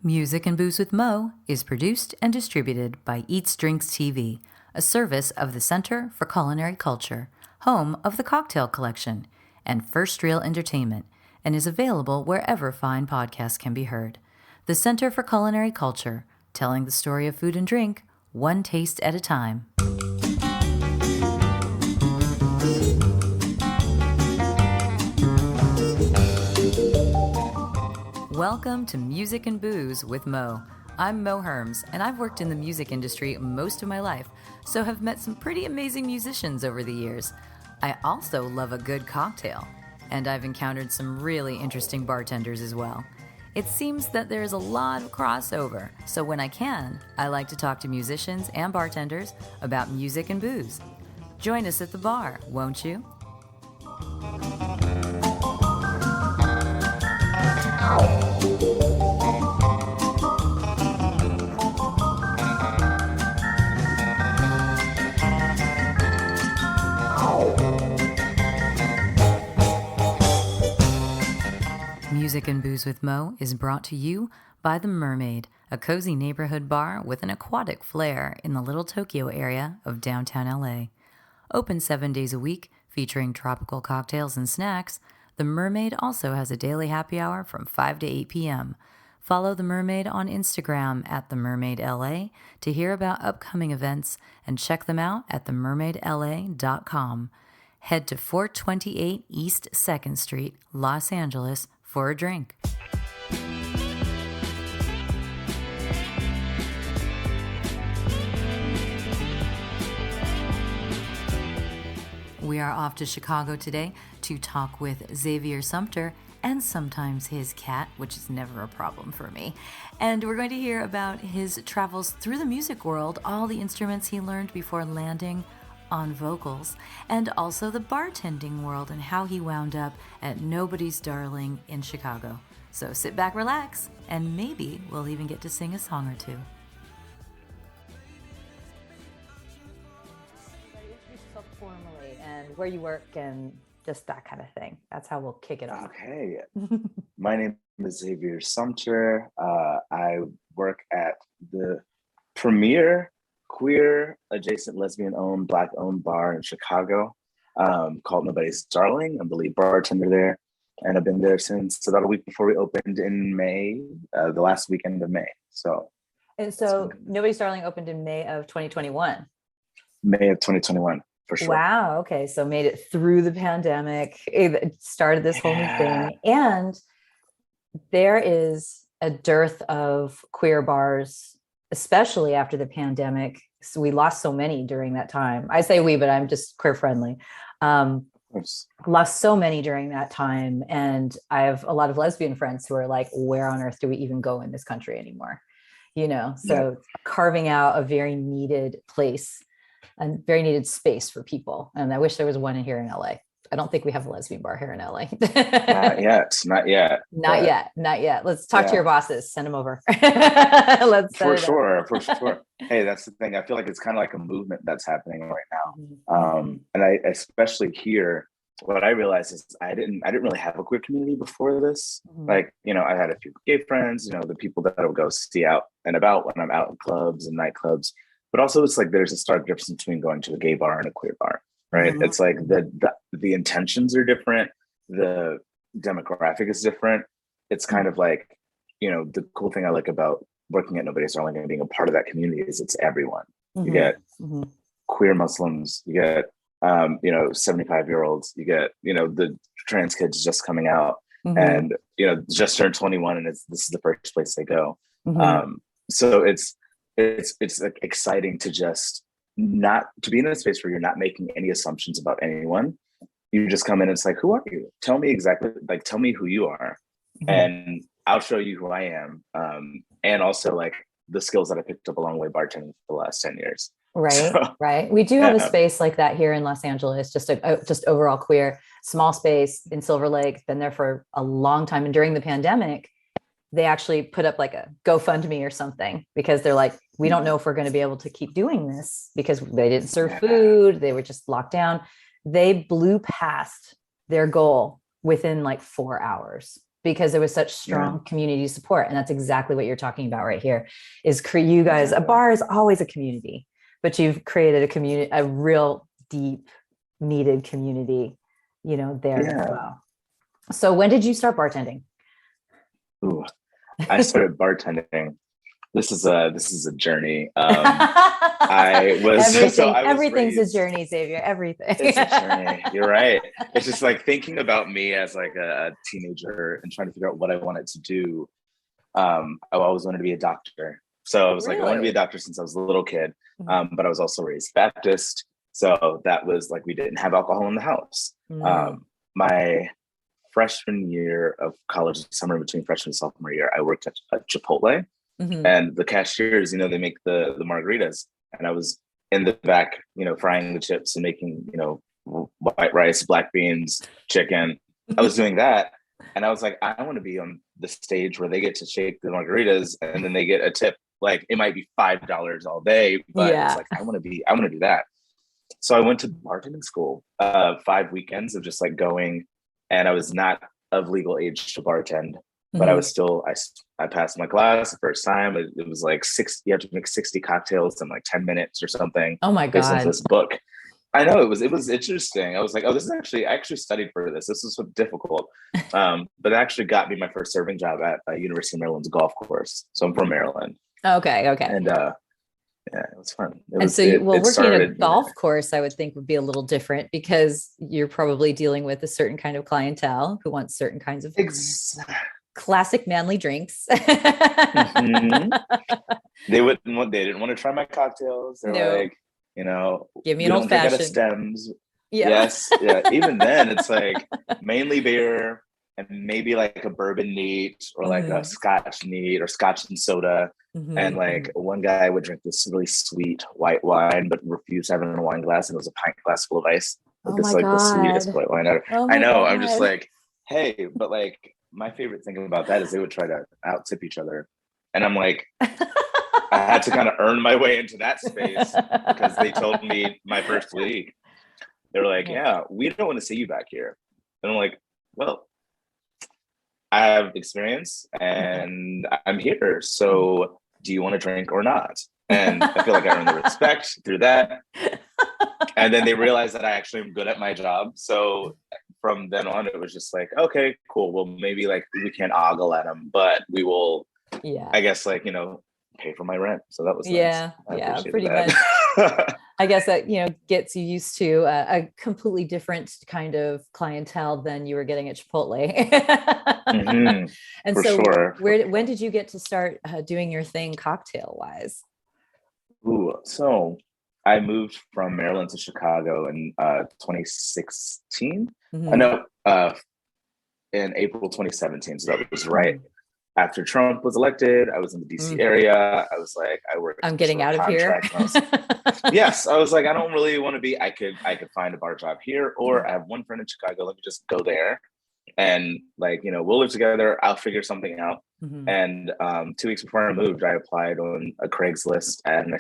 Music and Booze with Mo is produced and distributed by EatsDrinksTV, a service of the Center for Culinary Culture, home of the Cocktail Collection, and First Reel Entertainment, and is available wherever fine podcasts can be heard. The Center for Culinary Culture, telling the story of food and drink, one taste at a time. Welcome to Music and Booze with Mo. I'm Mo Herms, and I've worked in the music industry most of my life, so have met some pretty amazing musicians over the years. I also love a good cocktail, and I've encountered some really interesting bartenders as well. It seems that there's a lot of crossover, so when I can, I like to talk to musicians and bartenders about music and booze. Join us at the bar, won't you? Music and Booze with Mo is brought to you by The Mermaid, a cozy neighborhood bar with an aquatic flair in the Little Tokyo area of downtown LA. Open 7 days a week, featuring tropical cocktails and snacks, The Mermaid also has a daily happy hour from 5 to 8 p.m. Follow The Mermaid on Instagram at The Mermaid LA to hear about upcoming events and check them out at themermaidla.com. Head to 428 East 2nd Street, Los Angeles, for a drink. We are off to Chicago today to talk with Xavier Sumter and sometimes his cat, which is never a problem for me. And we're going to hear about his travels through the music world, all the instruments he learned before landing on vocals, and also the bartending world and how he wound up at Nobody's Darling in Chicago. So sit back, relax, and maybe we'll even get to sing a song or two. Introduce yourself formally and where you work and just that kind of thing. That's how we'll kick it off. Okay. My name is Xavier Sumter. I work at the premier queer, adjacent, lesbian-owned, Black-owned bar in Chicago called Nobody's Darling. I'm the lead bartender there, and I've been there since about a week before we opened in May, the last weekend of May. So Nobody's Darling opened in May of 2021. May of 2021, for sure. Wow. Okay, so made it through the pandemic. It started this whole new thing, and there is a dearth of queer bars, especially after the pandemic. So we lost so many during that time. I say we, but I'm just queer friendly. Lost so many during that time. And I have a lot of lesbian friends who are like, where on earth do we even go in this country anymore? So carving out a very needed place and very needed space for people. And I wish there was one in here in LA. I don't think we have a lesbian bar here in LA. Not yet. Let's talk to your bosses. Send them over. For sure. Hey, that's the thing. I feel like it's kind of like a movement that's happening right now. And I especially here, what I realized is I didn't really have a queer community before this. Like, I had a few gay friends, the people that I would go see out and about when I'm out in clubs and nightclubs. But also it's like there's a stark difference between going to a gay bar and a queer bar. Right. It's like the intentions are different. The demographic is different. It's kind of like, the cool thing I like about working at Nobody's Darling and being a part of that community is it's everyone. You get queer Muslims, you get, 75-year-olds, you get, the trans kids just coming out and, just turned 21 and this is the first place they go. So it's like exciting to just not to be in a space where you're not making any assumptions about anyone. You just come in and it's like, who are you? Tell me exactly, like, tell me who you are and I'll show you who I am. And also like the skills that I picked up along the way bartending for the last 10 years. Right. We do have a space like that here in Los Angeles, just overall queer, small space in Silver Lake, been there for a long time. And during the pandemic, they actually put up like a GoFundMe or something because they're like, we don't know if we're going to be able to keep doing this because they didn't serve food. They were just locked down. They blew past their goal within like 4 hours. because there was such strong community support. And that's exactly what you're talking about right here is you guys, a bar is always a community, but you've created a community, a real deep needed community, you know, there as well. So when did you start bartending? Ooh, I started bartending. This is a journey. I was everything's a journey, Xavier. Everything. It's a journey. You're right. It's just like thinking about me as like a teenager and trying to figure out what I wanted to do. I always wanted to be a doctor. So I was like, I wanted to be a doctor since I was a little kid. But I was also raised Baptist. So that was like, we didn't have alcohol in the house. My freshman year of college, summer between freshman and sophomore year, I worked at Chipotle. And the cashiers, you know, they make the margaritas. And I was in the back, you know, frying the chips and making, you know, white rice, black beans, chicken. I was doing that. And I was like, I want to be on the stage where they get to shake the margaritas and then they get a tip. Like it might be $5 all day, but it's like, I want to do that. So I went to bartending school, 5 weekends of just like going, and I was not of legal age to bartend. But I was still, I passed my class the first time. It was like you have to make 60 cocktails in like 10 minutes or something. Oh my God. Based on this book. I know it was interesting. I was like, oh, I actually studied for this. This was so difficult. But it actually got me my first serving job at University of Maryland's golf course. So I'm from Maryland. Okay. And it was fun. Working at a golf course, I would think would be a little different because you're probably dealing with a certain kind of clientele who wants certain kinds of classic manly drinks. They didn't want to try my cocktails. They're like, you know, give me an old fashioned stems. Yes. Yeah. Even then it's like mainly beer and maybe like a bourbon neat or like a scotch neat or scotch and soda. And like one guy would drink this really sweet white wine, but refused to have it in a wine glass. And it was a pint glass full of ice. Like it's like the sweetest white wine ever. I know. God. I'm just like, hey, but like, my favorite thing about that is they would try to out tip each other. And I'm like, I had to kind of earn my way into that space because they told me my first week, they were like, yeah, we don't want to see you back here. And I'm like, well, I have experience and I'm here. So do you want to drink or not? And I feel like I earned the respect through that. And then they realized that I actually am good at my job. So from then on, it was just like, okay, cool. Well, maybe like we can't ogle at them, but we will, I guess, like, you know, pay for my rent. So that was nice. Pretty much. I guess that, you know, gets you used to a completely different kind of clientele than you were getting at Chipotle. And when did you get to start doing your thing cocktail wise? So I moved from Maryland to Chicago in 2016. In April 2017. So that was right after Trump was elected. I was in the DC area. I was like, I'm getting out of here. Yes. I was like, I don't really want to be, I could find a bar job here, or I have one friend in Chicago. Let me just go there. And like, you know, we'll live together. I'll figure something out. And 2 weeks before I moved, I applied on a Craigslist and I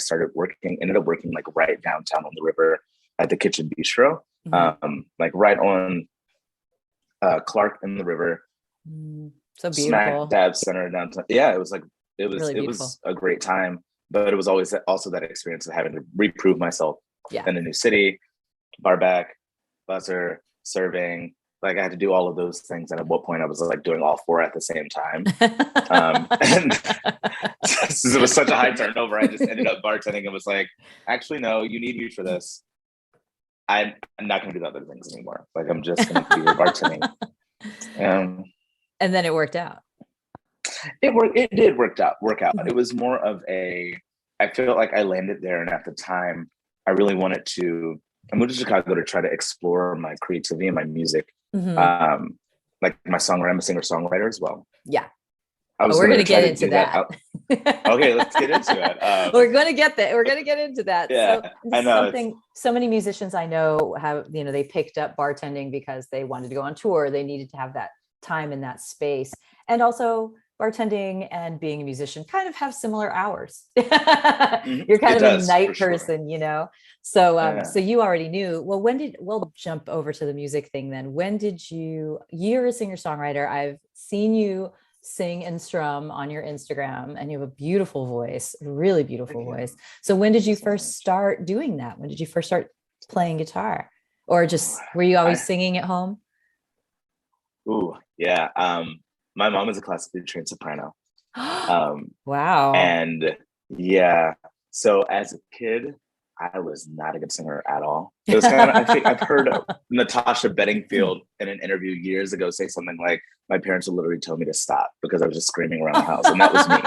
ended up working like right downtown on the river at the Kitchen Bistro, like right on Clark and the river. So beautiful. Smack dab center downtown. Yeah, it was really it was a great time, but it was always also that experience of having to reprove myself in a new city, bar back, buzzer, serving. Like I had to do all of those things. And at what point I was like doing all four at the same time. And it was such a high turnover. I just ended up bartending and was like, actually, no, you need me for this. I'm not going to do the other things anymore. Like I'm just going to do bartending. And then it worked out. It did work out. It was more of I feel like I landed there. And at the time I really wanted to, I moved to Chicago to try to explore my creativity and my music. Like my songwriter, I'm a singer-songwriter as well. Yeah. We're going to get into that. Okay, let's get into it. We're going to get that. We're going to get into that. Yeah, so I know. So many musicians I know have, you know, they picked up bartending because they wanted to go on tour. They needed to have that time in that space. And also bartending and being a musician kind of have similar hours. You're kind of a night person, you know? So, so you already knew, well, we'll jump over to the music thing then. When did you're a singer-songwriter. seen you sing and strum on your Instagram, and you have a beautiful voice, really beautiful voice. So when did you first start doing that? When did you first start playing guitar? Or just, were you always singing at home? Ooh, yeah. My mom is a classically trained soprano. Wow. And yeah, so as a kid, I was not a good singer at all. It was kind of, I think I've heard of Natasha Bedingfield in an interview years ago say something like, my parents would literally tell me to stop because I was just screaming around the house. And that was me.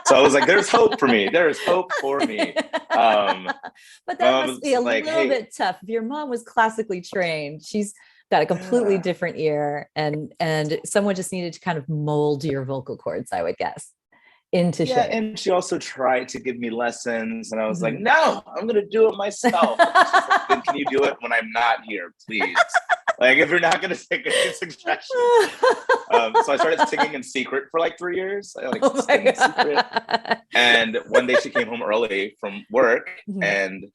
So I was like, there's hope for me. There is hope for me. But that must be a little bit tough. If your mom was classically trained, she's got a completely different ear, and someone just needed to kind of mold your vocal cords, I would guess, into shape. And she also tried to give me lessons, and I was like, no, I'm gonna do it myself. Like, then can you do it when I'm not here, please? Like, if you're not gonna take any suggestions. So I started singing in secret for like 3 years. I like singing in secret. And one day she came home early from work and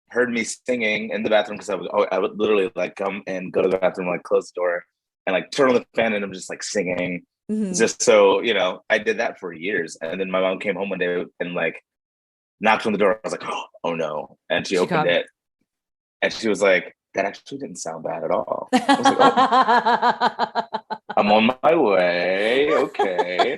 heard me singing in the bathroom, because I would literally like come and go to the bathroom, like close the door and like turn on the fan, and I'm just like singing. Just so, you know, I did that for years. And then my mom came home one day and like knocked on the door. I was like, oh no. And she opened it and she was like, that actually didn't sound bad at all. I was like, oh, I'm on my way. Okay.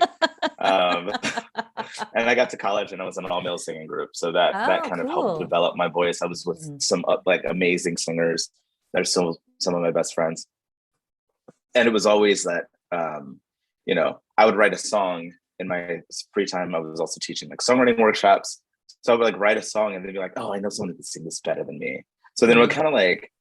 And I got to college and I was in an all-male singing group. So that kind of helped develop my voice. I was with some like amazing singers that are still some of my best friends. And it was always that, you know, I would write a song in my free time. I was also teaching like songwriting workshops. So I would like write a song and then be like, oh, I know someone who can sing this better than me. So then it would kind of like,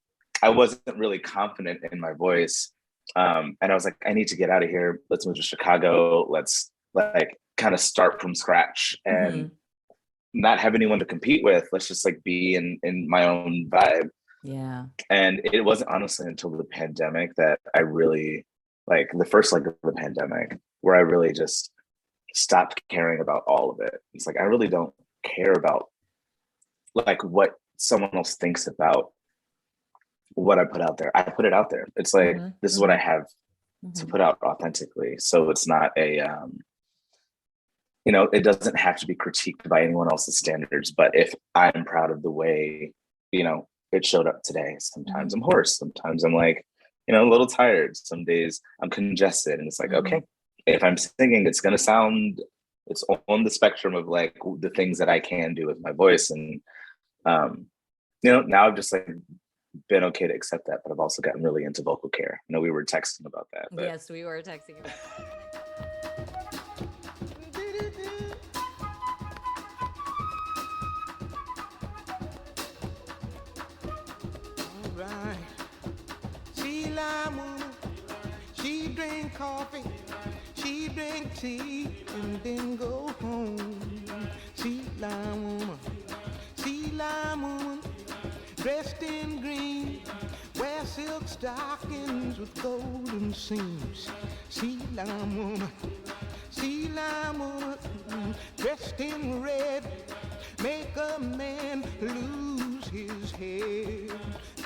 I wasn't really confident in my voice. And I was like, I need to get out of here. Let's move to Chicago. Let's like kind of start from scratch and not have anyone to compete with. Let's just like be in my own vibe. Yeah. And it wasn't honestly until the pandemic that I really, like the first leg of the pandemic, where I really just stopped caring about all of it. It's like, I really don't care about like what someone else thinks about what I put out there. I put it out there. It's like, this is what I have to put out authentically. So it's not a, you know, it doesn't have to be critiqued by anyone else's standards. But if I'm proud of the way, you know, it showed up today, sometimes I'm hoarse. Sometimes I'm like, you know, a little tired. Some days I'm congested, and it's like, okay, if I'm singing, it's going to sound, it's on the spectrum of like the things that I can do with my voice. And, you know, now I've just like been okay to accept that, but I've also gotten really into vocal care. I know we were texting about that. But. Yes, we were texting about that. All right. Sheila Moon, she drink coffee, she drink tea, and then go home. Sheila Moon, dressed in green, wear silk stockings with golden seams. Sheila Moon, dressed in red, make a man lose his head.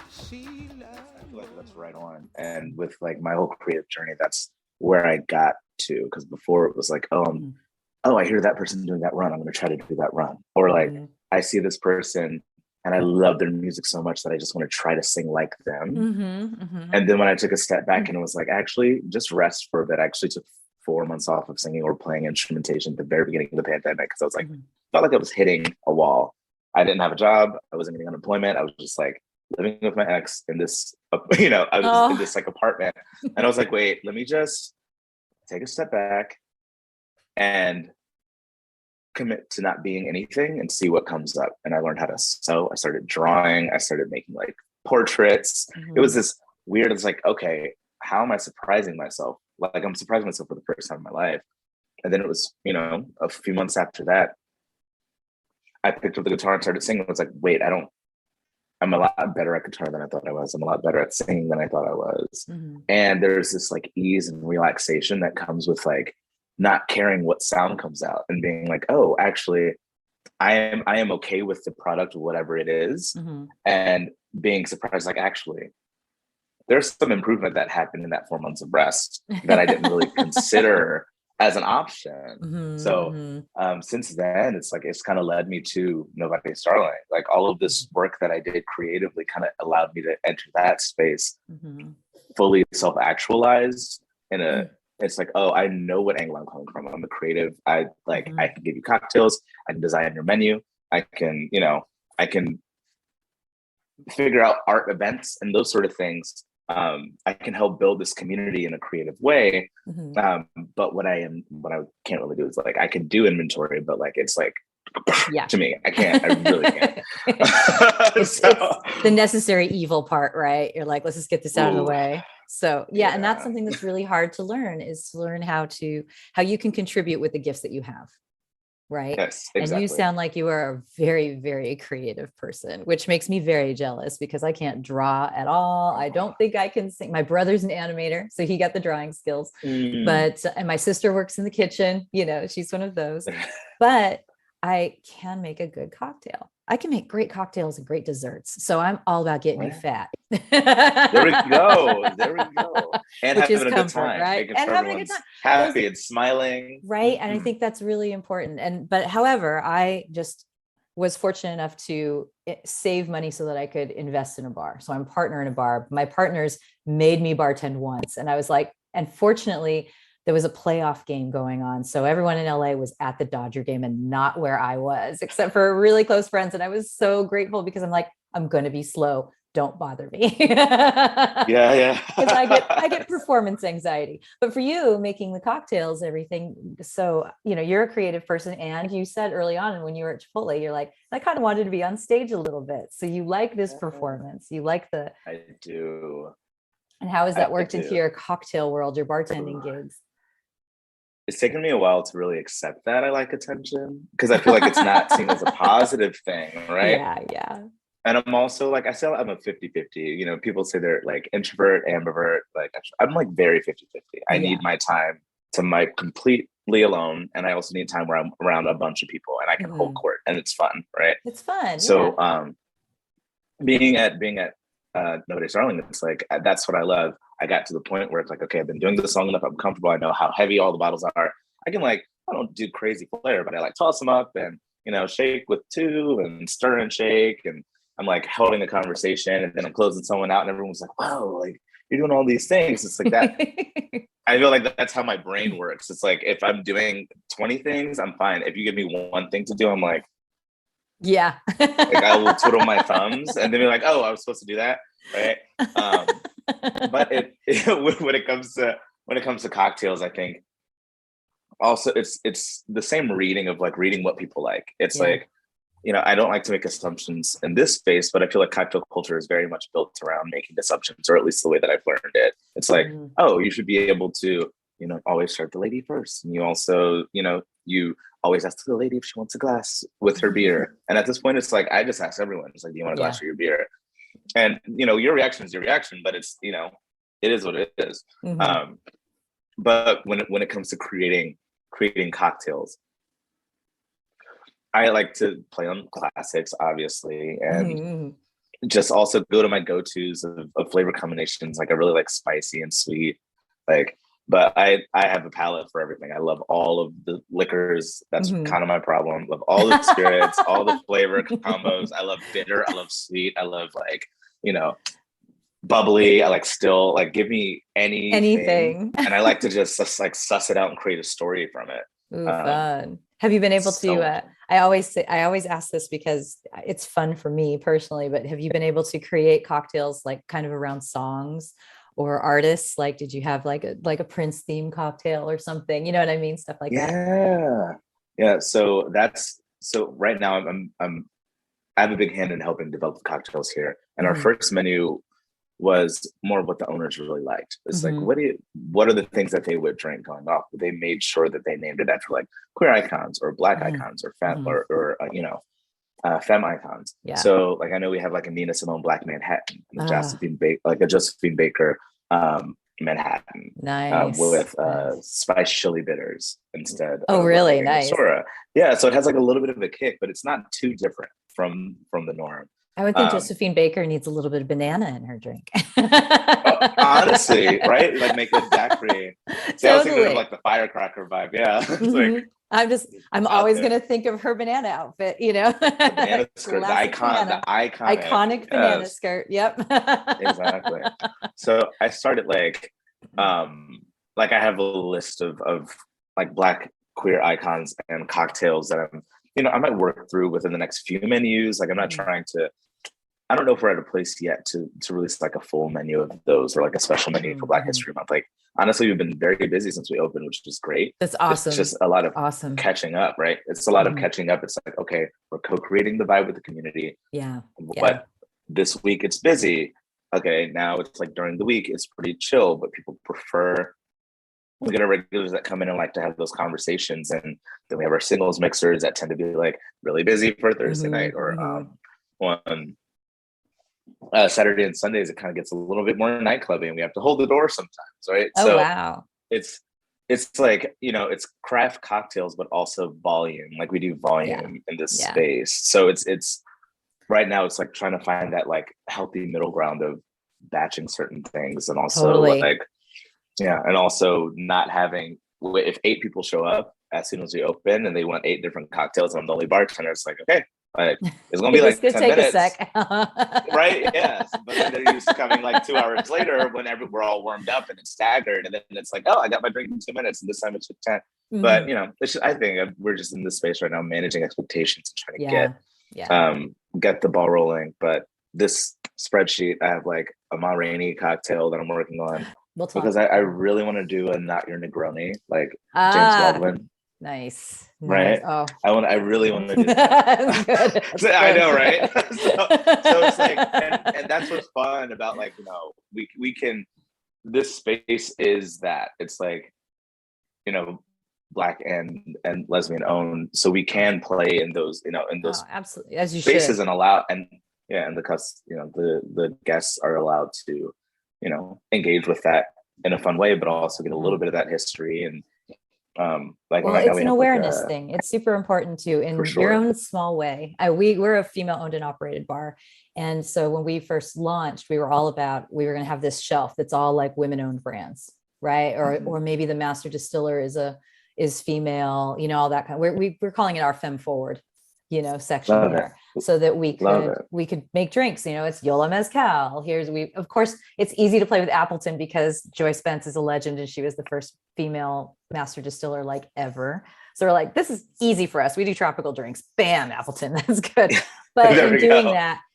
I feel like that's right on. And with like my whole creative journey, that's where I got to. Because before it was like, oh, I hear that person doing that run, I'm going to try to do that run. Or like, I see this person and I love their music so much that I just want to try to sing like them. And then when I took a step back and it was like, actually, just rest for a bit. I actually took 4 months off of singing or playing instrumentation at the very beginning of the pandemic, because I was like, felt like I was hitting a wall. I didn't have a job. I wasn't getting unemployment. I was just like living with my ex in this, you know, I was in this like apartment. And I was like, wait, let me just take a step back and commit to not being anything and see what comes up. And I learned how to sew. I started drawing. I started making like portraits. It was this weird, it's like, okay, how am I surprising myself? Like I'm surprising myself for the first time in my life. And then it was, you know, a few months after that, I picked up the guitar and started singing. I was like, wait, I'm a lot better at guitar than I thought I was. I'm a lot better at singing than I thought I was. And there's this like ease and relaxation that comes with like not caring what sound comes out and being like, oh, actually, I am okay with the product, whatever it is, and being surprised, like, actually, there's some improvement that happened in that 4 months of rest that I didn't really consider as an option. So since then, it's like, it's kind of led me to Nobody's Darling. Like all of this work that I did creatively kind of allowed me to enter that space fully self-actualized in a, it's like, oh, I know what angle I'm coming from. I'm a creative. I can give you cocktails. I can design your menu. I can, I can figure out art events and those sort of things. I can help build this community in a creative way. But what I can't really do is like, I can do inventory, but like, it's like, to me, I really can't. It's the necessary evil part, right? You're like, let's just get this out of the way. So yeah. And that's something that's really hard to learn, is to learn how you can contribute with the gifts that you have. Right. Yes, exactly. And you sound like you are a very, very creative person, which makes me very jealous because I can't draw at all. I don't think I can sing. My brother's an animator, so he got the drawing skills, but, and my sister works in the kitchen, she's one of those, but I can make a good cocktail. I can make great cocktails and great desserts. So I'm all about getting you fat. There we go. And which having is a comfort, good time. right? And having a good time. Happy and smiling. Right. And I think that's really important. But however, I just was fortunate enough to save money so that I could invest in a bar. So I'm a partner in a bar. My partners made me bartend once. And I was like, and fortunately, there was a playoff game going on. So everyone in LA was at the Dodger game and not where I was, except for really close friends. And I was so grateful because I'm like, I'm going to be slow. Don't bother me. Yeah. Because I get performance anxiety. But for you, making the cocktails, everything. So, you're a creative person. And you said early on when you were at Chipotle, you're like, I kind of wanted to be on stage a little bit. So you like this performance. You like I do. And how has that worked into your cocktail world, your bartending gigs? It's taken me a while to really accept that I like attention, because I feel like it's not seen as a positive thing, right? Yeah. And I'm also like, I say I'm a 50-50. People say they're like introvert, ambivert. Like I'm like very 50-50. I need my time to completely alone. And I also need time where I'm around a bunch of people and I can hold court, and it's fun, right? It's fun. So being at Nobody's Darling, it's like, that's what I love. I got to the point where it's like, okay, I've been doing this long enough. I'm comfortable. I know how heavy all the bottles are. I can I don't do crazy flair, but I toss them up and, shake with two and stir and shake. And I'm like holding a conversation, and then I'm closing someone out and everyone's like, wow, like you're doing all these things. It's like that. I feel like that's how my brain works. It's like, if I'm doing 20 things, I'm fine. If you give me one thing to do, I'm like, yeah. Like I will twiddle my thumbs and then be like, oh, I was supposed to do that. Right. But when it comes to cocktails, I think also it's the same reading of like reading what people like. It's like, I don't like to make assumptions in this space, but I feel like cocktail culture is very much built around making assumptions, or at least the way that I've learned it. It's like, oh, you should be able to, always start the lady first. And you also, you always ask the lady if she wants a glass with her beer. And at this point, it's like, I just ask everyone, it's like, do you want a glass of your beer? And, your reaction is your reaction, but it's, it is what it is. But when it comes to creating cocktails, I like to play on classics, obviously, and just also go to my go-tos of flavor combinations. Like I really like spicy and sweet, but I have a palate for everything. I love all of the liquors. That's kind of my problem. Love all the spirits, all the flavor combos. I love bitter. I love sweet. I love bubbly. I like still, give me anything. And I like to just suss it out and create a story from it. Ooh, fun. Have you been able to, I always ask this because it's fun for me personally, but have you been able to create cocktails kind of around songs or artists? Like, did you have like a Prince theme cocktail or something? You know what I mean? Stuff like that. Yeah. So right now I have a big hand in helping develop the cocktails here. And our first menu was more of what the owners really liked. It's like, what are the things that they would drink going off? They made sure that they named it after queer icons or Black icons or femme femme icons. Yeah. So I know we have a Nina Simone Black Manhattan, and a Josephine Baker Manhattan, nice, with spiced chili bitters instead. Oh, really? Nice. Sora. Yeah. So it has a little bit of a kick, but it's not too different from the norm. I would think Josephine Baker needs a little bit of banana in her drink. Honestly, right? Like make it daiquiri. See, I was thinking of like the firecracker vibe. Yeah. It's I'm always going to think of her banana outfit, you know. The banana skirt, the iconic banana skirt. Yep. Exactly. So I started like I have a list of like Black queer icons and cocktails that I might work through within the next few menus. Like I'm not trying to, I don't know if we're at a place yet to release like a full menu of those or like a special menu for Black History Month. Like honestly, we've been very busy since we opened, which is great. That's awesome. It's just a lot of catching up, right? It's a lot of catching up. It's like, okay, we're co-creating the vibe with the community. Yeah. But this week it's busy. Okay, now it's like during the week, it's pretty chill, but people prefer, we get our regulars that come in and like to have those conversations. And then we have our singles mixers that tend to be like really busy for Thursday night or on Saturday and Sundays, it kind of gets a little bit more nightclubby and we have to hold the door sometimes, right? Oh, so wow. It's like, it's craft cocktails, but also volume. Like we do volume in this space. So it's right now it's like trying to find that like healthy middle ground of batching certain things and also and also not having, if 8 people show up as soon as we open and they want 8 different cocktails and I'm the only bartender, it's like, okay, like it's gonna be like 10 minutes. A sec. Right? Yes. But then they're used to coming like 2 hours later when we're all warmed up and it's staggered, and then it's like, oh, I got my drink in 2 minutes, and this time it took 10. But it's just, I think we're just in this space right now managing expectations and trying to get the ball rolling. But this spreadsheet, I have like a Ma Rainey cocktail that I'm working on because I really want to do a Not Your Negroni, like James Baldwin. Nice. Right. Oh, I really want to do that. That's good. I know, right? so it's like, and that's what's fun about like, we can, this space is that it's like, Black and lesbian owned. So we can play in those, in those absolutely, as you spaces should. And allow, and the guests are allowed to, engage with that in a fun way, but also get a little bit of that history and, it's an awareness thing. It's super important too, in your own small way. We're a female-owned and operated bar, and so when we first launched, we were all about we were going to have this shelf that's all like women-owned brands, right? Or maybe the master distiller is female, all that kind of. We're calling it our femme forward, section here, so that we could make drinks. It's Yola Mezcal. Of course, it's easy to play with Appleton because Joyce Spence is a legend and she was the first female master distiller like ever. So we're like, this is easy for us. We do tropical drinks. Bam, Appleton. That's good. But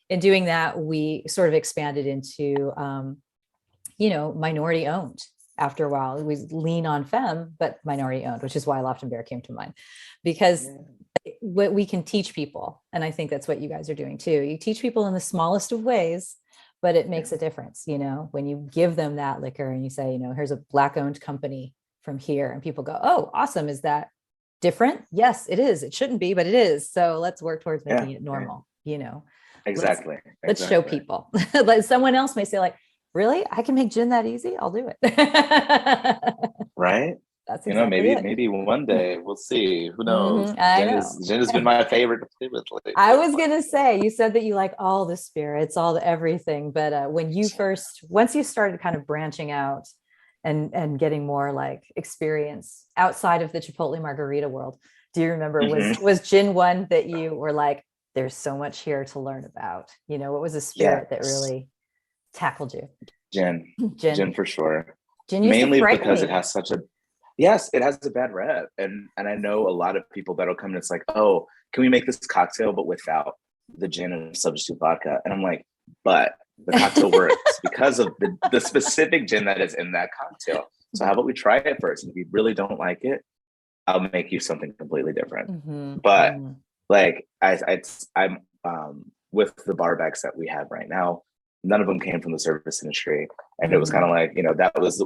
in doing that, we sort of expanded into, minority owned. After a while, we lean on femme, but minority owned, which is why Loft and Bear came to mind, because what we can teach people. And I think that's what you guys are doing too. You teach people in the smallest of ways, but it makes a difference, when you give them that liquor and you say, here's a Black owned company from here, and people go, oh, awesome. Is that different? Yes, it is. It shouldn't be, but it is. So let's work towards making it normal, Exactly. Let's show people. Like someone else may say like, really? I can make gin that easy? I'll do it. Right? That's exactly maybe one day we'll see. Who knows? Gin has been my favorite to play with lately. I was gonna say, you said that you like all the spirits, all the everything, but once you started kind of branching out and getting more like experience outside of the Chipotle margarita world, do you remember was gin one that you were like, there's so much here to learn about? What was a spirit that really tackled you? Gin for sure. Gin mainly because it has such a it has a bad rep, and I know a lot of people that'll come and it's like, oh, can we make this cocktail but without the gin and substitute vodka? And I'm like, but the cocktail works because of the specific gin that is in that cocktail. So how about we try it first? And if you really don't like it, I'll make you something completely different. But like I'm with the bar backs that we have right now, none of them came from the service industry. And it was kind of like, that was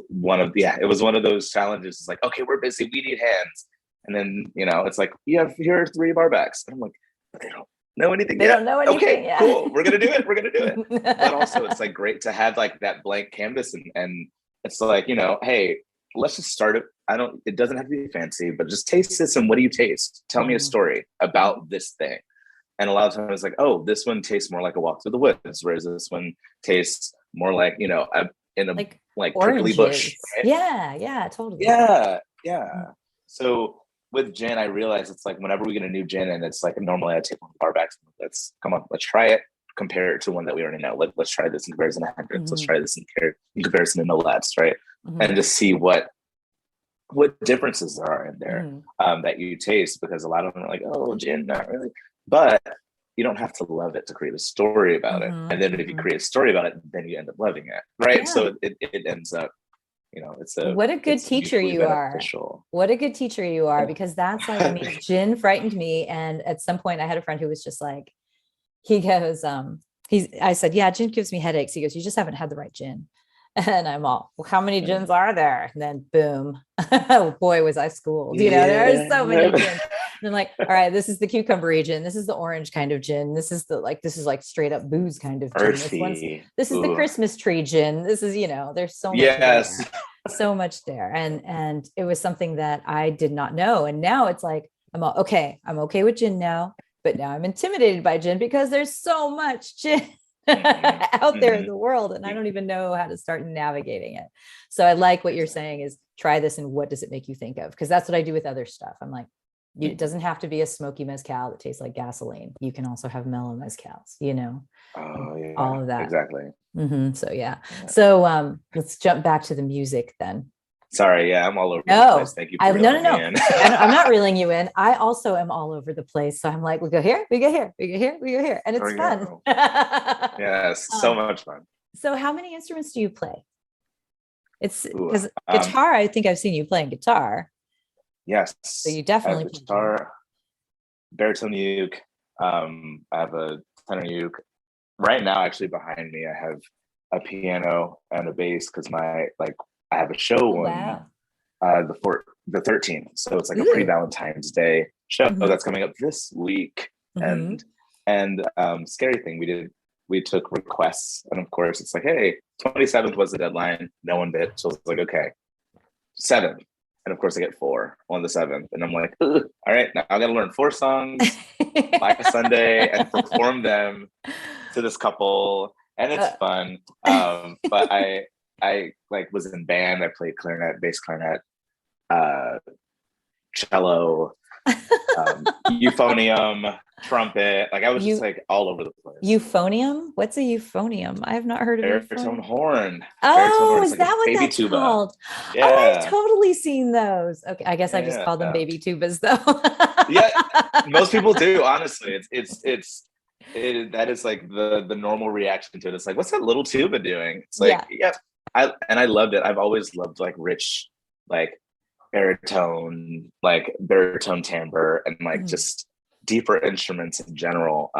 one of those challenges. It's like, okay, we're busy, we need hands. And then, it's like, here are 3 barbacks. And I'm like, but they don't know anything yet. They don't know anything. Okay, cool. We're going to do it. But also it's like great to have like that blank canvas. And it's like, hey, let's just start it. It doesn't have to be fancy, but just taste this. And what do you taste? Tell me a story about this thing. And a lot of times it's like, oh, this one tastes more like a walk through the woods, whereas this one tastes more like, you know, in a like prickly bush. Right? Yeah, totally. Yeah. So with gin, I realize it's like whenever we get a new gin, and it's like normally I take one bar back. Let's try it. Compare it to one that we already know. Let's try this in comparison to Hendrix. Let's try this in comparison to Nolet's, right? And just see what differences there are in there that you taste, because a lot of them are like, oh, gin, not really. But you don't have to love it to create a story about it. And then if you create a story about it, then you end up loving it, right? Yeah. So it ends up, you know, what a good teacher you are. What a good teacher you are, because that's like, I mean, gin frightened me. And at some point I had a friend who was just like, he goes, I said, yeah, gin gives me headaches. He goes, you just haven't had the right gin. And I'm all, well, how many gins are there? And then boom, oh boy, was I schooled. You know, there are so many gins. And I'm like, all right, this is the cucumber gin. This is the orange kind of gin. This is like straight up booze kind of gin. This is the Christmas tree gin. This is, you know, there's so much there. So much there. And it was something that I did not know. And now it's like, I'm okay with gin now. But now I'm intimidated by gin because there's so much gin out there in the world, and I don't even know how to start navigating it. So I like what you're saying is try this, and what does it make you think of? Because that's what I do with other stuff. I'm like, it doesn't have to be a smoky mezcal that tastes like gasoline. You can also have mellow mezcals, you know, all of that. Exactly. So yeah. So let's jump back to the music then. Sorry, I'm all over the place. Thank you. No. I'm not reeling you in. I also am all over the place. So I'm like, we go here, we go here, we go here, we go here, and it's fun. Yes, so much fun. So how many instruments do you play? It's because guitar. I think I've seen you playing guitar. Yes. So you definitely play guitar, baritone uke. I have a tenor uke. Right now, actually, behind me, I have a piano and a bass because I have a show on the 13th. So it's like a pre-Valentine's Day show that's coming up this week. And scary thing, we took requests, and of course it's like, hey, 27th was the deadline. No one bid. So it's like, okay, 7th. And of course I get 4 on the 7th. And I'm like, all right, now I gotta learn 4 songs by Sunday and perform them to this couple. And it's fun. But I like was in band. I played clarinet, bass clarinet, cello, euphonium, trumpet. Like I was just like all over the place. Euphonium? What's a euphonium? I have not heard of baritone horn. Oh, is that what that's tuba. Called? Yeah. Oh, I've totally seen those. Okay, I guess I just called them baby tubas though. Yeah, most people do. Honestly, that is like the normal reaction to it. It's like, what's that little tuba doing? It's like, I loved it. I've always loved like rich, like baritone timbre, and like just deeper instruments in general.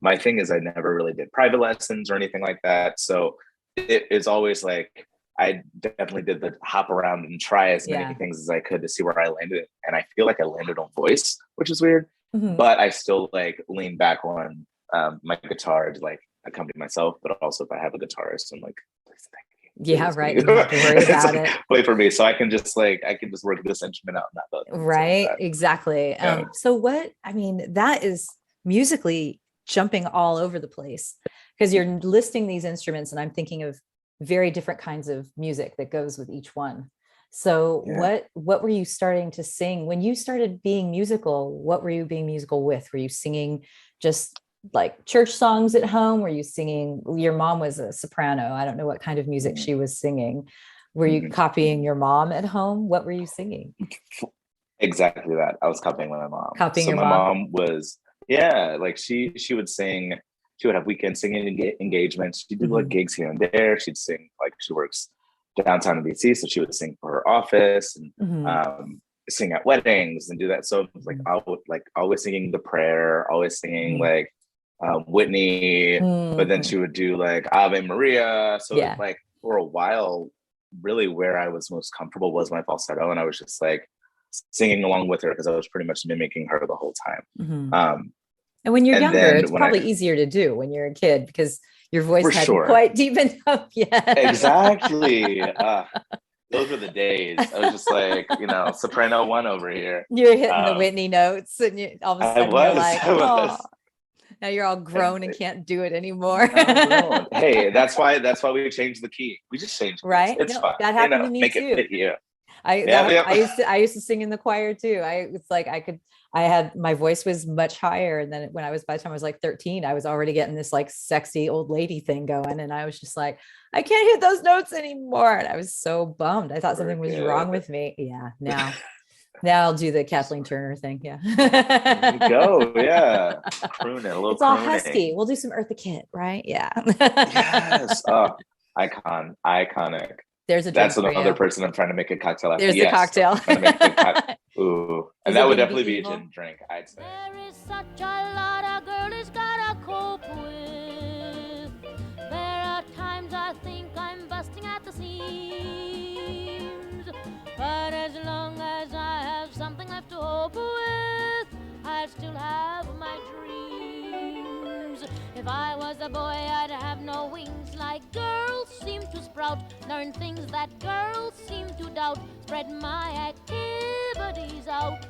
My thing is I never really did private lessons or anything like that. So it's always like, I definitely did the hop around and try as many things as I could to see where I landed. And I feel like I landed on voice, which is weird, but I still like lean back on my guitar to like accompany myself. But also if I have a guitarist, I'm like, please, thank you. Yeah, right. You don't have to worry about it. Wait for me. So I can just work this instrument out. Not right. Exactly. So that is musically jumping all over the place, because you're listing these instruments and I'm thinking of very different kinds of music that goes with each one. So what were you starting to sing when you started being musical? What were you being musical with? Were you singing just like church songs at home? Were you singing? Your mom was a soprano. I don't know what kind of music she was singing. Were you copying your mom at home? What were you singing? Exactly that. I was copying my mom. My mom was, like she would sing. She would have weekend singing engagements. She'd do like gigs here and there. She'd sing, like she works downtown in DC, so she would sing for her office and sing at weddings and do that. So it was like I would like always singing the prayer, always singing like Whitney, but then she would do like Ave Maria. So like for a while, really where I was most comfortable was my falsetto, and I was just like singing along with her because I was pretty much mimicking her the whole time. And when you're younger, it's probably easier to do when you're a kid because your voice hasn't quite deepened up yet. Exactly. Those were the days. I was just like, soprano 1 over here. You're hitting the Whitney notes, and all of a sudden you're like, oh. Now you're all grown and can't do it anymore. Hey, that's why we changed the key. We just changed it. Right? It's fine. That happened to me make too. It fit you. I used to sing in the choir too. My voice was much higher. And then by the time I was like 13, I was already getting this like sexy old lady thing going. And I was just like, I can't hit those notes anymore. And I was so bummed. I thought something was wrong with me. Yeah. Now I'll do the Kathleen Turner thing. Yeah. There you go. Yeah. Crooning, a little it's all crooning. husky. We'll do some Eartha Kitt, right? Yeah. Yes. Iconic. That's another person I'm trying to make a cocktail after. There's the cocktail. Ooh. And that would definitely be a gin drink, I'd say. There is such a lot a girl has gotta cope with. There are times I think I'm busting at the seams. But as long as I have something left to hope with, I'd still have my dreams. If I was a boy, I'd have no wings like girls seem to sprout. Learn things that girls seem to doubt. Spread my activities out.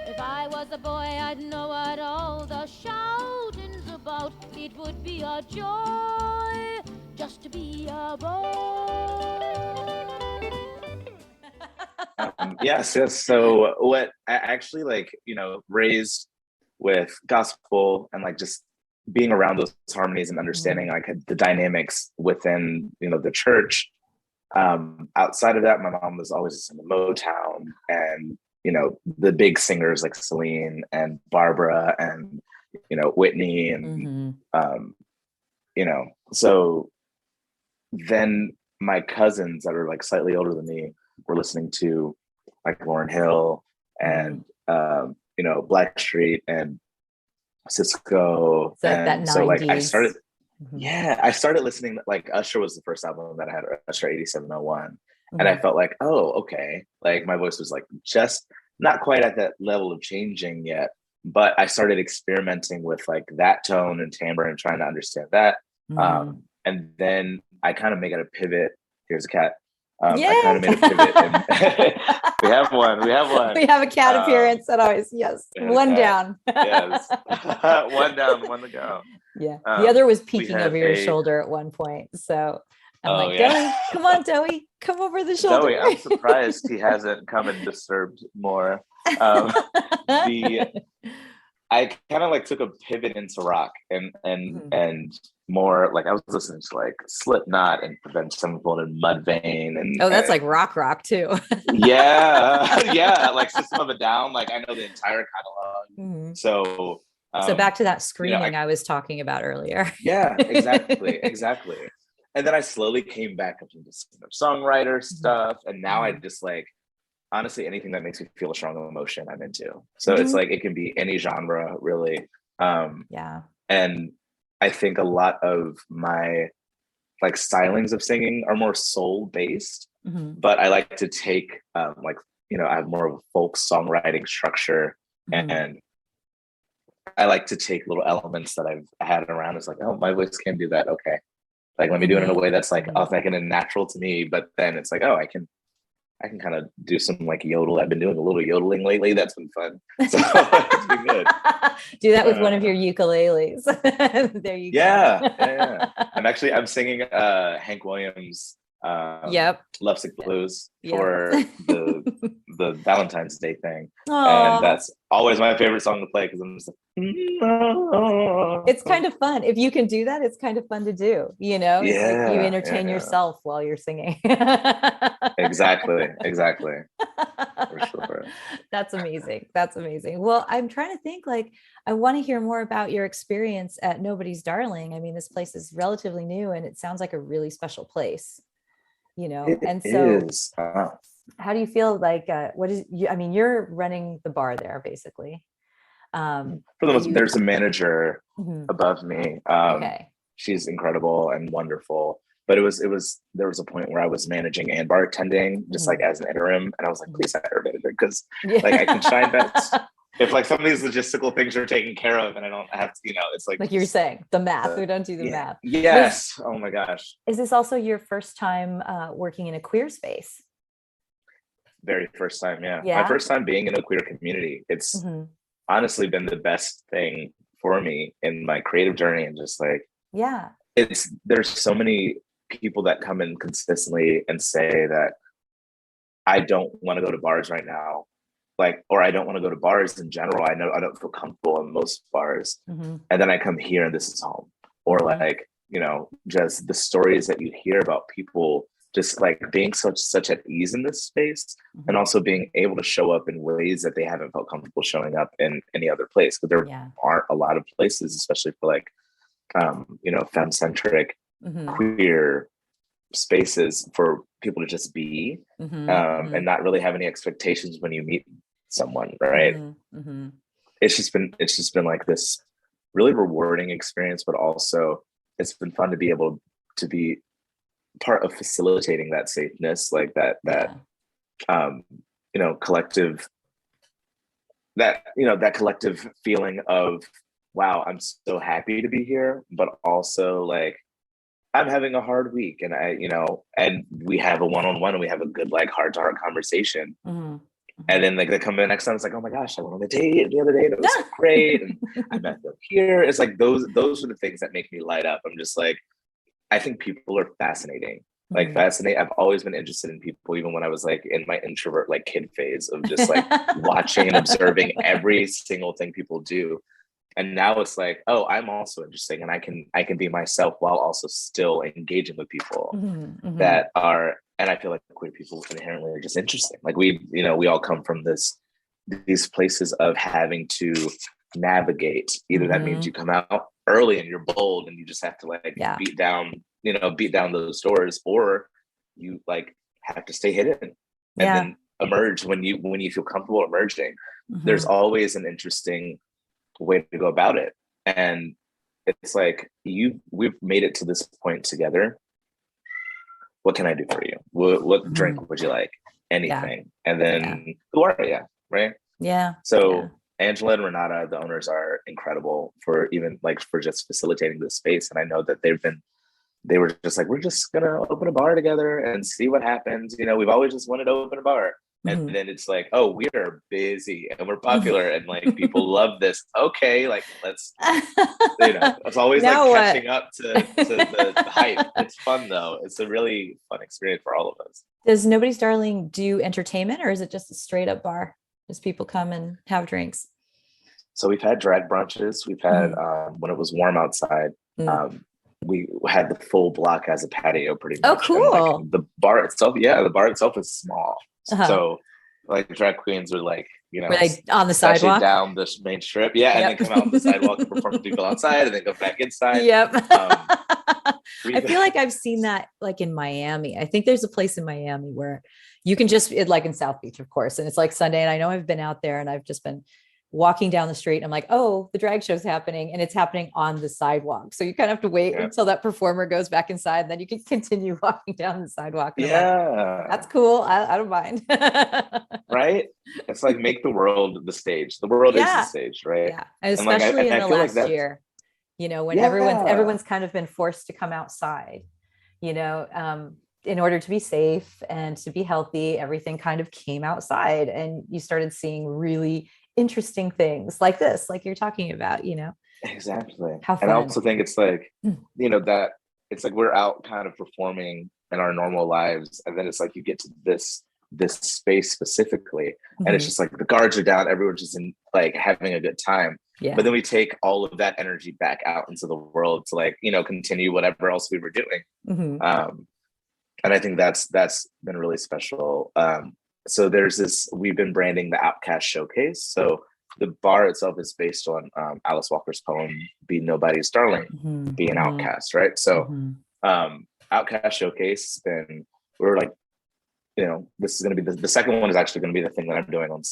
If I was a boy, I'd know what all the shouting's about. It would be a joy just to be a boy. Yes. So what I actually raised with gospel and like just being around those harmonies and understanding like the dynamics within, the church. Outside of that, my mom was always in the Motown and, the big singers like Celine and Barbara and, Whitney and, so then my cousins that are like slightly older than me were listening to like Lauryn Hill and, Blackstreet and Cisco. So and that 90s. So like I started listening, like Usher was the first album that I had, Usher 8701. And I felt like, oh, okay. Like my voice was like just not quite at that level of changing yet, but I started experimenting with like that tone and timbre and trying to understand that. And then I kind of made a pivot. Here's a cat. I kind of made a pivot. And we have one. We have a cat appearance that always, yes. One down. Yes. One down, one to go. Yeah. The other was peeking over your shoulder at one point. So I'm Doey, come on, Doey, come over the shoulder. Doey, I'm surprised he hasn't come and disturbed more. I kind of like took a pivot into rock and more like I was listening to like Slipknot and Avenged Sevenfold and Mudvayne and that's like rock too. yeah, like System of a Down. Like I know the entire catalog. So back to that screaming I was talking about earlier. Yeah, exactly. And then I slowly came back up into songwriter stuff, and now I just like honestly anything that makes me feel a strong emotion I'm into. So it's like it can be any genre really. And I think a lot of my like stylings of singing are more soul based, but I like to take I have more of a folk songwriting structure, and I like to take little elements that I've had around. It's like, oh, my voice can do that. Okay, like let me do it in a way that's like authentic and natural to me. But then it's like, oh, I can kind of do some like yodel. I've been doing a little yodeling lately. That's been fun. So it's been good. Do that with one of your ukuleles. There you go. Yeah. I'm singing Hank Williams Lovesick Blues for the Valentine's Day thing. Aww. And that's always my favorite song to play because I'm just like, it's kind of fun. If you can do that, it's kind of fun to do, It's like you entertain yourself while you're singing. Exactly. For sure. That's amazing. Well, I'm trying to think I want to hear more about your experience at Nobody's Darling. I mean, this place is relatively new and it sounds like a really special place, how do you feel like, you're running the bar there basically. For the most, there's a manager above me. She's incredible and wonderful. But there was a point where I was managing and bartending just like as an interim, and I was like, please hire a manager because like I can shine best if like some of these logistical things are taken care of, and I don't have to, it's like you were saying the math. We don't do the math. Yes. Oh my gosh. Is this also your first time working in a queer space? Very first time, yeah. My first time being in a queer community. It's honestly been the best thing for me in my creative journey, and just like, Yeah. There's so many people that come in consistently and say that I don't want to go to bars right now, like, or I don't want to go to bars in general. I know I don't feel comfortable in most bars. And then I come here and this is home. Or like, you know, just the stories that you hear about people just like being such at ease in this space, and also being able to show up in ways that they haven't felt comfortable showing up in any other place. Because there aren't a lot of places, especially for like, you know, femme-centric queer spaces for people to just be, and not really have any expectations when you meet someone, right? It's just been like this really rewarding experience, but also it's been fun to be able to be part of facilitating that safeness, like that you know, collective, that, you know, that collective feeling of, wow, I'm so happy to be here, but also like I'm having a hard week, and I, you know, and we have a one-on-one and we have a good like heart-to-heart conversation. And then like they come in next time, it's like, oh my gosh, I went on a date the other day, that was so great, and I met them here. It's like those are the things that make me light up. I'm just like, I think people are fascinating. Like fascinating. I've always been interested in people, even when I was like in my introvert like kid phase of just like watching and observing every single thing people do. And now it's like, oh, I'm also interesting, and I can be myself while also still engaging with people that are, and I feel like queer people inherently are just interesting. Like we, you know, we all come from these places of having to navigate. Either that means you come out early and you're bold and you just have to like beat down those doors, or you like have to stay hidden and then emerge when you feel comfortable emerging. There's always an interesting way to go about it. And it's like, we've made it to this point together. What can I do for you? What drink would you like? Anything. And then who are you? Right. So Angela and Renata, the owners, are incredible for just facilitating this space. And I know that they were just like, we're just gonna open a bar together and see what happens. You know, we've always just wanted to open a bar. And then it's like, oh, we are busy and we're popular and like people love this. Okay, like let's, you know, it's always like catching up to the hype. It's fun though. It's a really fun experience for all of us. Does Nobody's Darling do entertainment, or is it just a straight up bar? Does people come and have drinks? So we've had drag brunches. We've had when it was warm outside. We had the full block as a patio, pretty much. Oh, cool. And, like, the bar itself is small. So like drag queens are like, you know, like on the sidewalk down the main strip. And then come out on the sidewalk and perform to people outside and then go back inside. I feel like I've seen that like in Miami. I think there's a place in Miami where you can just, like in South Beach, of course. And it's like Sunday. And I know I've been out there and I've just been walking down the street and I'm like, oh, the drag show's happening, and it's happening on the sidewalk. So you kind of have to wait until that performer goes back inside, and then you can continue walking down the sidewalk. And like, that's cool. I don't mind. Right? It's like, make the world the stage. The world is the stage, right? Yeah. And especially in the last year, you know, when everyone's kind of been forced to come outside, you know, in order to be safe and to be healthy, everything kind of came outside, and you started seeing really interesting things like this, like you're talking about, you know. Exactly. How fun. And I also think it's like, you know, that it's like we're out kind of performing in our normal lives, and then it's like you get to this space specifically, and it's just like the guards are down, everyone's just in like having a good time. But then we take all of that energy back out into the world to like, you know, continue whatever else we were doing. And I think that's been really special. So there's this, we've been branding the Outcast Showcase. So the bar itself is based on Alice Walker's poem, Be Nobody's Darling, Be an Outcast, right? So Outcast Showcase, then we're like, you know, this is going to be the second one is actually going to be the thing that I'm doing on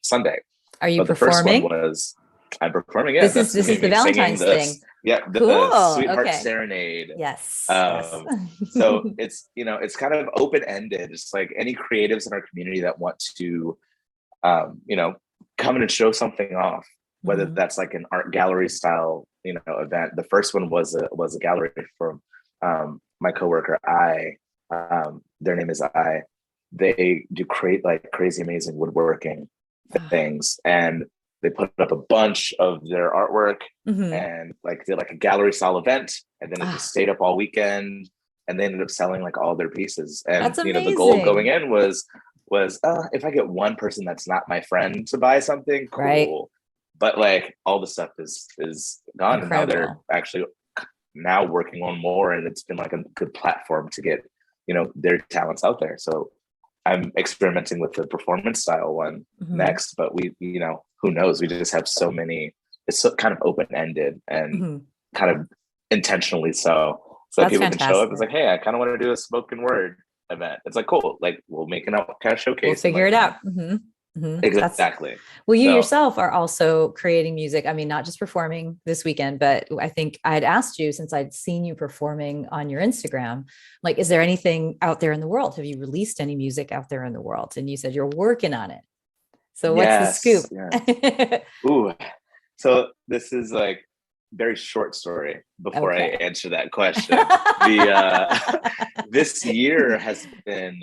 Sunday. Are you but performing? The first one was, I'm performing. This is the Valentine's thing. The Sweetheart Serenade. Yes. So it's, you know, it's kind of open-ended. It's like any creatives in our community that want to, you know, come in and show something off, whether that's like an art gallery style, you know, event. The first one was a gallery from my coworker, their name is They do create like crazy, amazing woodworking things. And they put up a bunch of their artwork Mhm. and like did like a gallery style event, and then it just stayed up all weekend, and they ended up selling like all their pieces. And That's the goal going amazing. in was if I get one person that's not my friend to buy something, cool. Right. But like all the stuff is gone. And now they're Incredible. actually now working on more, and it's been like a good platform to get their talents out there. So I'm experimenting with the performance style one Mhm. next, but we who knows, we just have so many. It's so kind of open-ended and Mhm. kind of intentionally so That's people can show up. It's fantastic. like, hey, I kind of want to do a spoken word event. It's like, cool, like we'll make an out kind of showcase. We'll figure like, it out. Mhm. Mhm. Exactly. Well, you So- yourself are also creating music. I mean, not just performing this weekend, but I think I had asked you, since I'd seen you performing on your Instagram, like, is there anything out there in the world? Have you released any music out there in the world? And you said you're working on it. So what's the scoop? Yes. Ooh. So this is like very short story before Okay. I answer that question. This year has been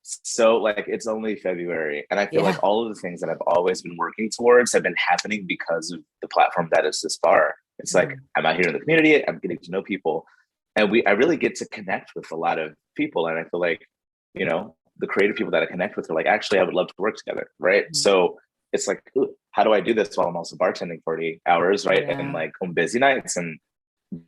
so like, it's only February, and I feel like all of the things that I've always been working towards have been happening because of the platform that is this bar. It's like I'm out here in the community, I'm getting to know people, and I really get to connect with a lot of people. And I feel like, the creative people that I connect with are like, actually, I would love to work together. Right. Mhm. So it's like, ooh, how do I do this while I'm also bartending 40 hours, right? Yeah. And like on busy nights and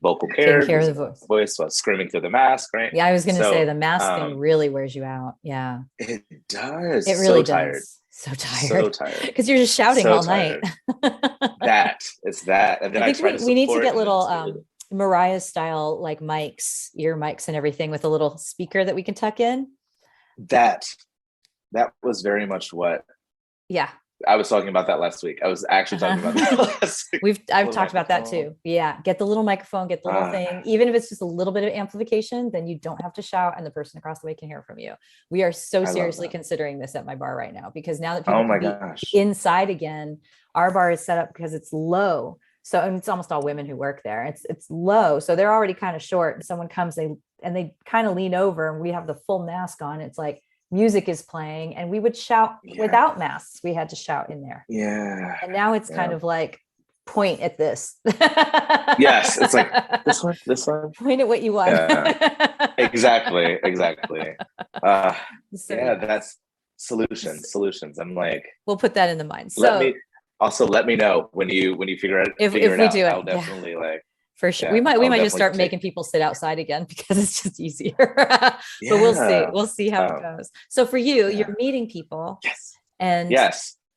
vocal Taking care, care of the voice. while screaming through the mask, right? Yeah, I was going to say So, the mask thing really wears you out. Yeah, it does. it really So tired. does. So So tired. tired. Because you're just shouting So all tired. night. It's that. And then I I think try to we need to support, get and then little it's really- Mariah style, like mics, ear mics and everything, with a little speaker that we can tuck in. that was very much what Yeah. I was talking about that last week. I was actually talking about that last week. I've talked about that too. Yeah. Get the little microphone, get the little thing. Even if it's just a little bit of amplification, then you don't have to shout and the person across the way can hear from you. We are so seriously considering this at my bar right now, because now that people can be inside again, our bar is set up because it's low. So, and it's almost all women who work there. It's low. So they're already kind of short, and someone comes, they kind of lean over, and we have the full mask on. It's like music is playing, and we would shout without masks. We had to shout in there. Yeah. And now it's kind of like, point at this. Yes. It's like this one. Point at what you want. Yeah. Exactly. So, yeah, that's solutions. I'm like, we'll put that in the mind. So let me know when you figure it if we out. do it, I'll definitely for sure. We might just start making people sit outside again, because it's just easier. But we'll see how it goes. So for you, you're meeting people and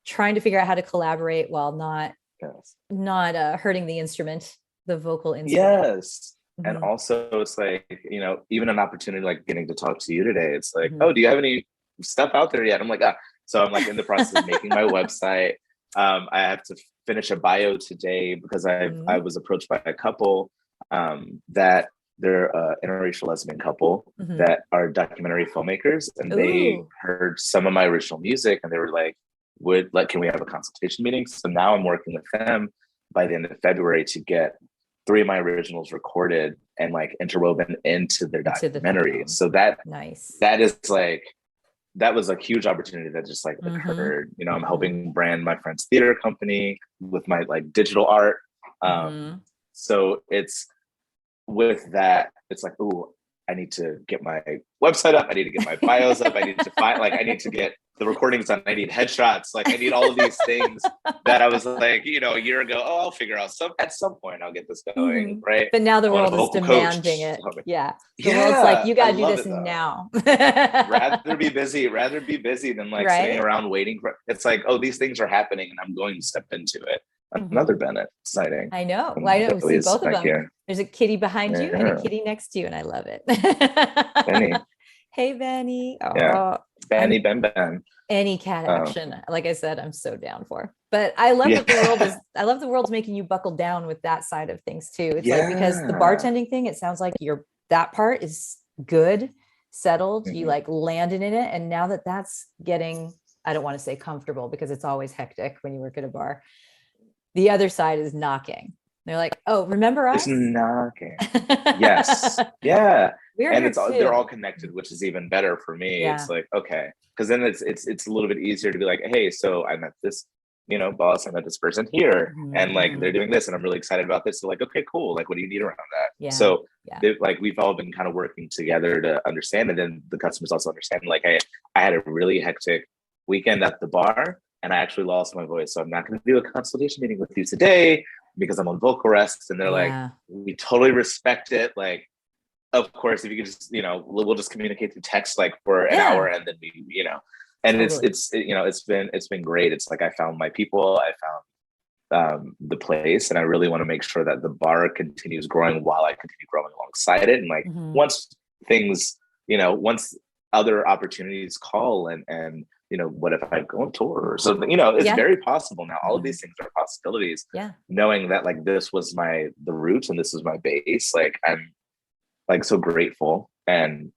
trying to figure out how to collaborate while not hurting the instrument, the vocal instrument. Yes. And also it's like, even an opportunity like getting to talk to you today. It's like, oh, do you have any stuff out there yet? I'm like, so I'm like in the process of making my website. I have to finish a bio today because I was approached by a couple that they're an interracial lesbian couple that are documentary filmmakers, and they heard some of my original music, and they were like, can we have a consultation meeting? So now I'm working with them by the end of February to get 3 of my originals recorded and like interwoven into their documentary. So that is like, that was a huge opportunity that just like occurred. I'm helping brand my friend's theater company with my like digital art. So it's with that, it's like, ooh, I need to get my website up. I need to get my bios up. I need to I need to get the recordings done. I need headshots. Like I need all of these things that I was like, a year ago, I'll figure out at some point I'll get this going. Right. But now the world is demanding it. Yeah. The world's like, you got to do this now. rather be busy than like sitting around waiting for, it's like, oh, these things are happening and I'm going to step into it. Another Bennett sighting. I know. Well, I know. See both of them. Here. There's a kitty behind you and a kitty next to you, and I love it. Benny. Hey, Benny. Oh, yeah. Benny, Ben. Any cat action, like I said, I'm so down for. But I love that the world's making you buckle down with that side of things too. It's like, because the bartending thing, it sounds like that part is good, settled. You like landed in it, and now that's getting, I don't want to say comfortable, because it's always hectic when you work at a bar. The other side is knocking. They're like, oh, remember us? It's knocking. Yes. Yeah. And they're all connected, which is even better for me. Yeah. It's like, okay. Because then it's a little bit easier to be like, hey, so I met this boss, I met this person here, and like they're doing this, and I'm really excited about this. So like, okay, cool. Like, what do you need around that? Yeah. So like we've all been kind of working together to understand, and then the customers also understand. Like, hey, I had a really hectic weekend at the bar, and I actually lost my voice, so I'm not going to do a consultation meeting with you today because I'm on vocal rest. And they're like, we totally respect it. Like, of course, if you could just, we'll just communicate through text like for an hour, and then we, and it's been great. It's like I found my people, I found the place, and I really want to make sure that the bar continues growing while I continue growing alongside it. And like once things, once other opportunities call, and what if I go on tour or something? It's very possible now. All of these things are possibilities. Yeah. Knowing that like this was the roots and this is my base. Like I'm like so grateful and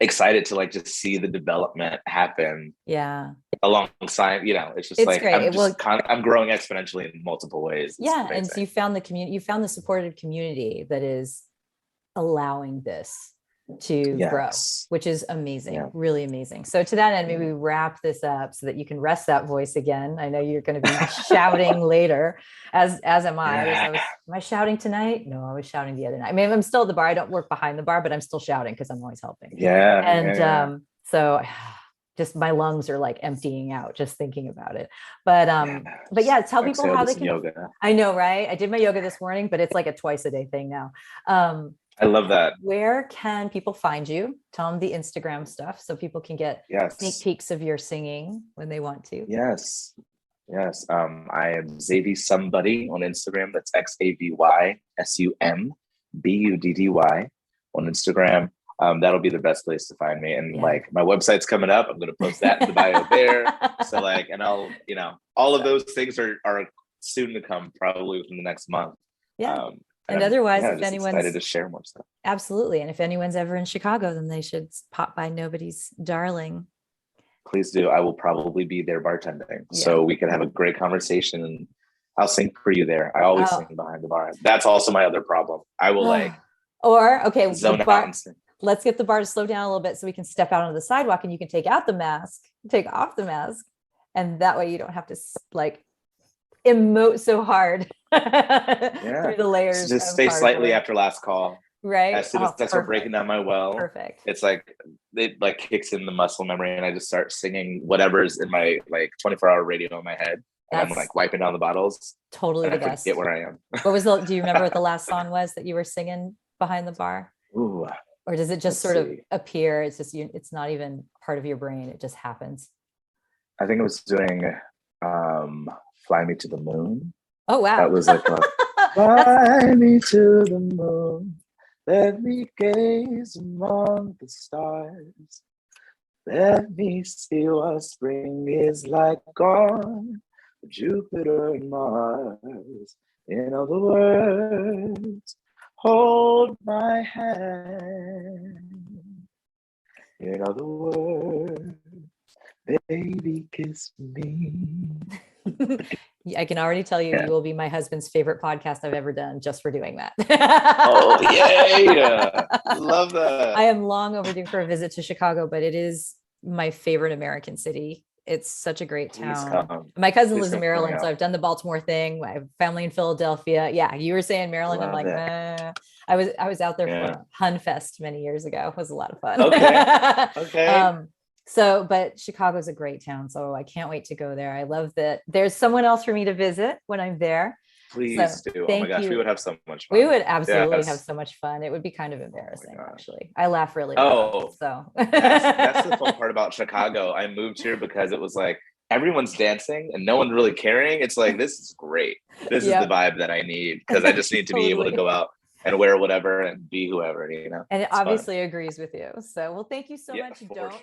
excited to like just see the development happen. Yeah. Alongside, it's just like great. I'm growing exponentially in multiple ways. And so you found the community, you found the supportive community that is allowing this to grow, which is amazing, really amazing. So to that end, maybe we wrap this up so that you can rest that voice again. I know you're going to be shouting later, as am I. Am I shouting tonight? No, I was shouting the other night. I mean, I'm still at the bar. I don't work behind the bar, but I'm still shouting because I'm always helping. So just my lungs are like emptying out just thinking about it. But tell people how they can. Yoga. I know, right? I did my yoga this morning, but it's like a twice a day thing now. I love that. Where can people find you? Tell them the Instagram stuff so people can get sneak peeks of your singing when they want to. Yes. I am Xavier Somebody on Instagram. That's XavySumbuddy on Instagram. That'll be the best place to find me. And like my website's coming up. I'm going to post that in the bio there. So like, and I'll, all of those things are soon to come, probably within the next month. Yeah. And otherwise, if anyone's excited to share more stuff. Absolutely. And if anyone's ever in Chicago, then they should pop by Nobody's Darling. Please do. I will probably be there bartending. So we can have a great conversation, and I'll sing for you there. I always sing behind the bar. That's also my other problem. I will zone out and sing. Let's get the bar to slow down a little bit so we can step out onto the sidewalk and you can take off the mask. And that way you don't have to like emote so hove through the layers. Just stay slightly after last call. Right. As soon as I start breaking down my well, perfect. It's like it like kicks in the muscle memory, and I just start singing whatever's in my like 24-hour radio in my head. And I'm like wiping down the bottles. Totally the best. Forget where I am. Do you remember what the last song was that you were singing behind the bar? Ooh. Or does it just of appear? It's just it's not even part of your brain. It just happens. I think I was doing Fly Me to the Moon. Oh, wow. That was like Fly me to the moon. Let me gaze among the stars. Let me see what spring is like on Jupiter and Mars. In other words, hold my hand. In other words, baby, kiss me. I can already tell you, you will be my husband's favorite podcast I've ever done just for doing that. Oh, yay. Love that. I am long overdue for a visit to Chicago, but it is my favorite American city. It's such a great town. My cousin lives in Maryland, so I've done the Baltimore thing. I have family in Philadelphia. Yeah, you were saying Maryland. I'm like, I was out there for Hunfest many years ago. It was a lot of fun. Okay. But Chicago's a great town, so I can't wait to go there. I love that there's someone else for me to visit when I'm there. Please do. Oh my gosh, we would have so much fun. We would absolutely have so much fun. It would be kind of embarrassing, actually. I laugh really loud. So that's the fun part about Chicago. I moved here because it was like everyone's dancing and no one's really caring. It's like, this is great. This is the vibe that I need, because I just need to be able to go out and wear whatever and be whoever, And it obviously agrees with you. So, well, thank you so much. Don't hang up.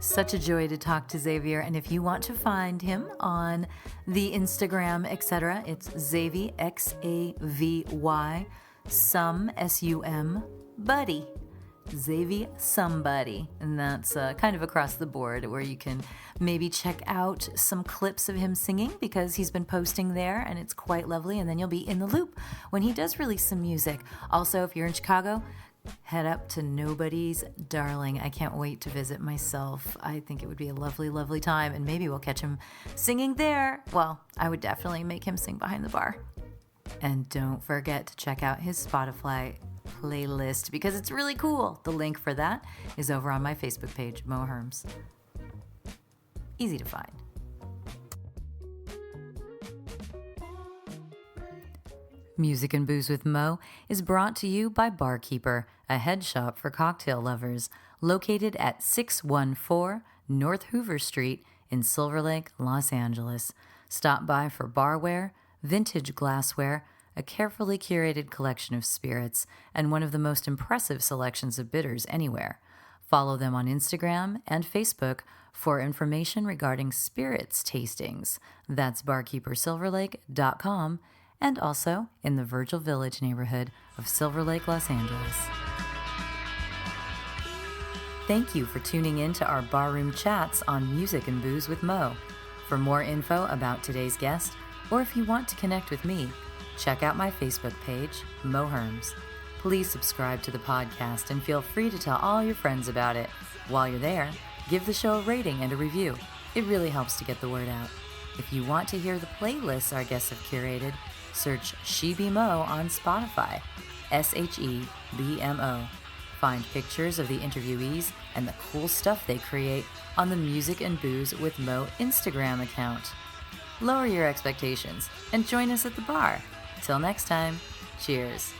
Such a joy to talk to Xavier. And if you want to find him on the Instagram, etc., it's Xavier, Xavy, S-U-M, buddy. Xavier Somebody. And that's kind of across the board, where you can maybe check out some clips of him singing, because he's been posting there and it's quite lovely. And then you'll be in the loop when he does release some music. Also, if you're in Chicago, head up to Nobody's Darling. I can't wait to visit myself. I think it would be a lovely, lovely time, and maybe we'll catch him singing there. Well, I would definitely make him sing behind the bar. And don't forget to check out his Spotify playlist, because it's really cool. The link for that is over on my Facebook page, Mo Herms. Easy to find. Music and Booze with Mo is brought to you by Barkeeper, a head shop for cocktail lovers, located at 614 North Hoover Street in Silver Lake, Los Angeles. Stop by for barware, vintage glassware, a carefully curated collection of spirits, and one of the most impressive selections of bitters anywhere. Follow them on Instagram and Facebook for information regarding spirits tastings. That's barkeepersilverlake.com, and also in the Virgil Village neighborhood of Silver Lake, Los Angeles. Thank you for tuning in to our barroom chats on Music and Booze with Mo. For more info about today's guest, or if you want to connect with me, check out my Facebook page, Mo Herms. Please subscribe to the podcast and feel free to tell all your friends about it. While you're there, give the show a rating and a review. It really helps to get the word out. If you want to hear the playlists our guests have curated, search She Be Mo on Spotify, SHEBMO. Find pictures of the interviewees and the cool stuff they create on the Music and Booze with Mo Instagram account. Lower your expectations and join us at the bar. Till next time, cheers.